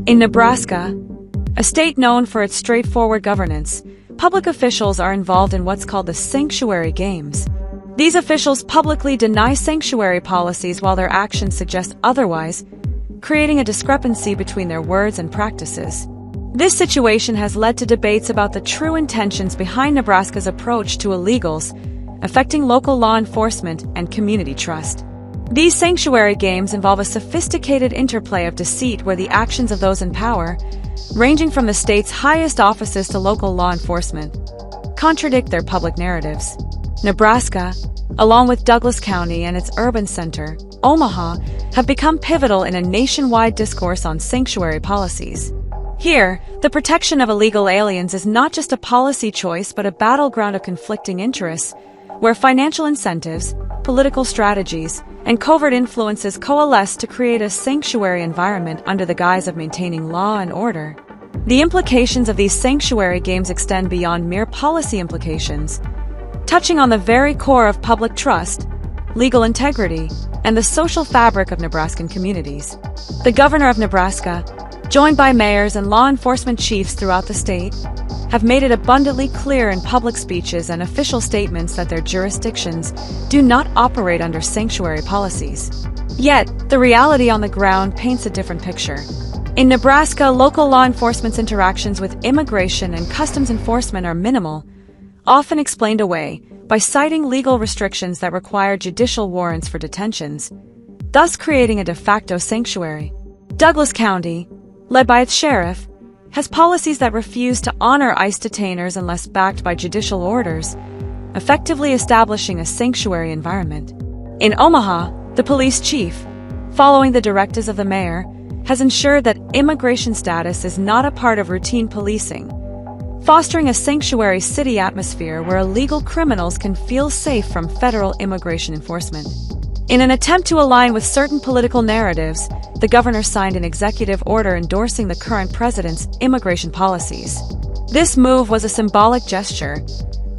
In Nebraska, a state known for its straightforward governance, public officials are involved in what's called the sanctuary games. These officials publicly deny sanctuary policies while their actions suggest otherwise, creating a discrepancy between their words and practices. This situation has led to debates about the true intentions behind Nebraska's approach to illegals, affecting local law enforcement and community trust. These sanctuary games involve a sophisticated interplay of deceit where the actions of those in power, ranging from the state's highest offices to local law enforcement, contradict their public narratives. Nebraska, along with Douglas County and its urban center, Omaha, have become pivotal in a nationwide discourse on sanctuary policies. Here, the protection of illegal aliens is not just a policy choice but a battleground of conflicting interests, where financial incentives, political strategies, and covert influences coalesce to create a sanctuary environment under the guise of maintaining law and order. The implications of these sanctuary games extend beyond mere policy implications, touching on the very core of public trust, legal integrity, and the social fabric of Nebraskan communities. The governor of Nebraska, joined by mayors and law enforcement chiefs throughout the state, have made it abundantly clear in public speeches and official statements that their jurisdictions do not operate under sanctuary policies. Yet, the reality on the ground paints a different picture. In Nebraska, local law enforcement's interactions with immigration and customs enforcement are minimal, often explained away by citing legal restrictions that require judicial warrants for detentions, thus creating a de facto sanctuary. Douglas County, led by its sheriff, has policies that refuse to honor ICE detainers unless backed by judicial orders, effectively establishing a sanctuary environment. In Omaha, the police chief, following the directives of the mayor, has ensured that immigration status is not a part of routine policing, fostering a sanctuary city atmosphere where illegal criminals can feel safe from federal immigration enforcement. In an attempt to align with certain political narratives, the governor signed an executive order endorsing the current president's immigration policies. This move was a symbolic gesture,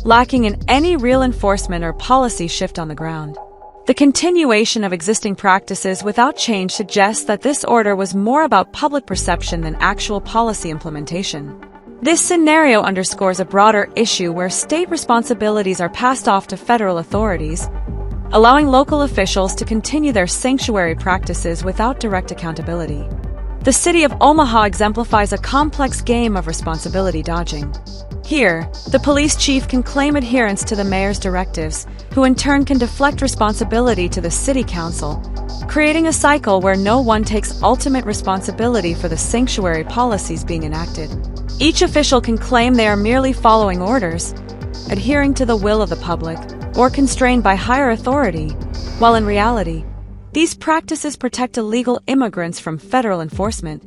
lacking in any real enforcement or policy shift on the ground. The continuation of existing practices without change suggests that this order was more about public perception than actual policy implementation. This scenario underscores a broader issue where state responsibilities are passed off to federal authorities, allowing local officials to continue their sanctuary practices without direct accountability. The city of Omaha exemplifies a complex game of responsibility dodging. Here, the police chief can claim adherence to the mayor's directives, who in turn can deflect responsibility to the city council, creating a cycle where no one takes ultimate responsibility for the sanctuary policies being enacted. Each official can claim they are merely following orders, adhering to the will of the public, or constrained by higher authority, while in reality, these practices protect illegal immigrants from federal enforcement,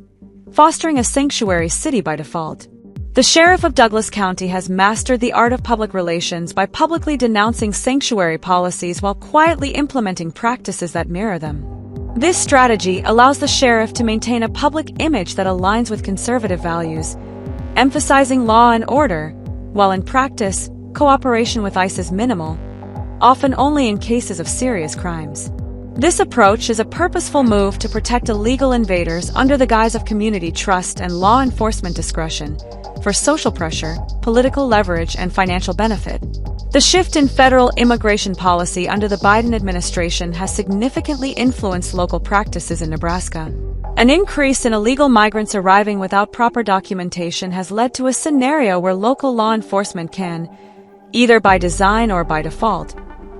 fostering a sanctuary city by default. The sheriff of Douglas County has mastered the art of public relations by publicly denouncing sanctuary policies while quietly implementing practices that mirror them. This strategy allows the sheriff to maintain a public image that aligns with conservative values, emphasizing law and order, while in practice, cooperation with ICE is minimal, often only in cases of serious crimes. This approach is a purposeful move to protect illegal invaders under the guise of community trust and law enforcement discretion, for social pressure, political leverage, and financial benefit. The shift in federal immigration policy under the Biden administration has significantly influenced local practices in Nebraska. An increase in illegal migrants arriving without proper documentation has led to a scenario where local law enforcement can, either by design or by default,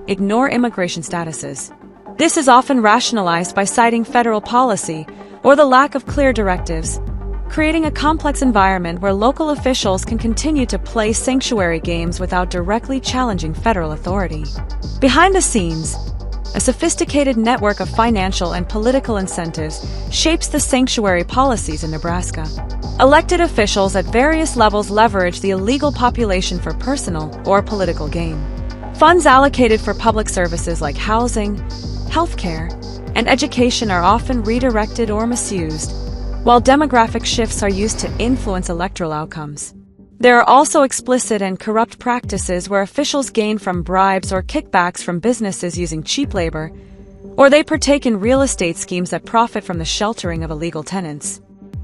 ignore immigration statuses. This is often rationalized by citing federal policy or the lack of clear directives, creating a complex environment where local officials can continue to play sanctuary games without directly challenging federal authority. Behind the scenes, a sophisticated network of financial and political incentives shapes the sanctuary policies in Nebraska. Elected officials at various levels leverage the illegal population for personal or political gain. Funds allocated for public services like housing, healthcare, and education are often redirected or misused, while demographic shifts are used to influence electoral outcomes. There are also explicit and corrupt practices where officials gain from bribes or kickbacks from businesses using cheap labor, or they partake in real estate schemes that profit from the sheltering of illegal tenants.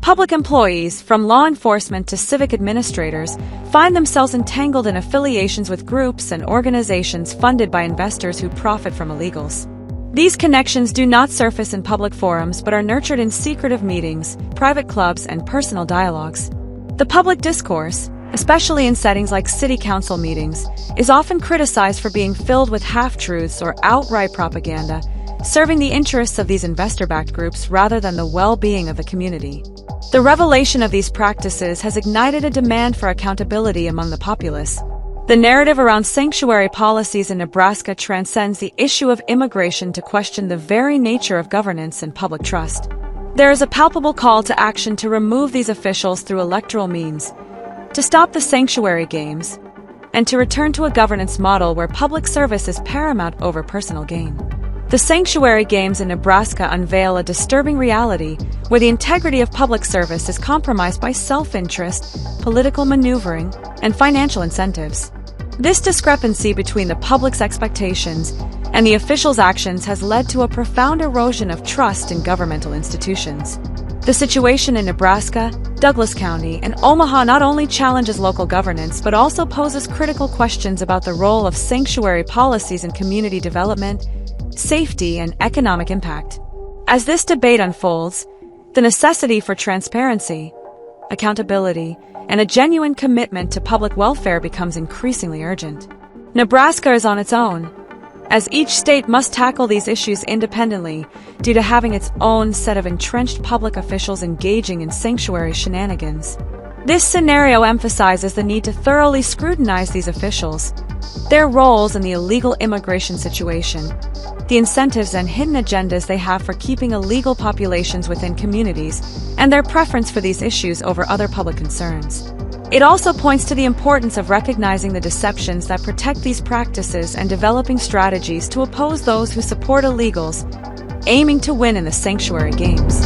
Public employees, from law enforcement to civic administrators, find themselves entangled in affiliations with groups and organizations funded by investors who profit from illegals. These connections do not surface in public forums but are nurtured in secretive meetings, private clubs, and personal dialogues. The public discourse, especially in settings like city council meetings, is often criticized for being filled with half-truths or outright propaganda, serving the interests of these investor-backed groups rather than the well-being of the community. The revelation of these practices has ignited a demand for accountability among the populace. The narrative around sanctuary policies in Nebraska transcends the issue of immigration to question the very nature of governance and public trust. There is a palpable call to action to remove these officials through electoral means, to stop the sanctuary games, and to return to a governance model where public service is paramount over personal gain. The sanctuary games in Nebraska unveil a disturbing reality where the integrity of public service is compromised by self-interest, political maneuvering, and financial incentives. This discrepancy between the public's expectations and the officials' actions has led to a profound erosion of trust in governmental institutions. The situation in Nebraska, Douglas County, and Omaha not only challenges local governance but also poses critical questions about the role of sanctuary policies in community development, safety, and economic impact. As this debate unfolds, the necessity for transparency, accountability, and a genuine commitment to public welfare becomes increasingly urgent. Nebraska is on its own, as each state must tackle these issues independently due to having its own set of entrenched public officials engaging in sanctuary shenanigans. This scenario emphasizes the need to thoroughly scrutinize these officials, their roles in the illegal immigration situation, the incentives and hidden agendas they have for keeping illegal populations within communities, and their preference for these issues over other public concerns. It also points to the importance of recognizing the deceptions that protect these practices and developing strategies to oppose those who support illegals, aiming to win in the sanctuary games.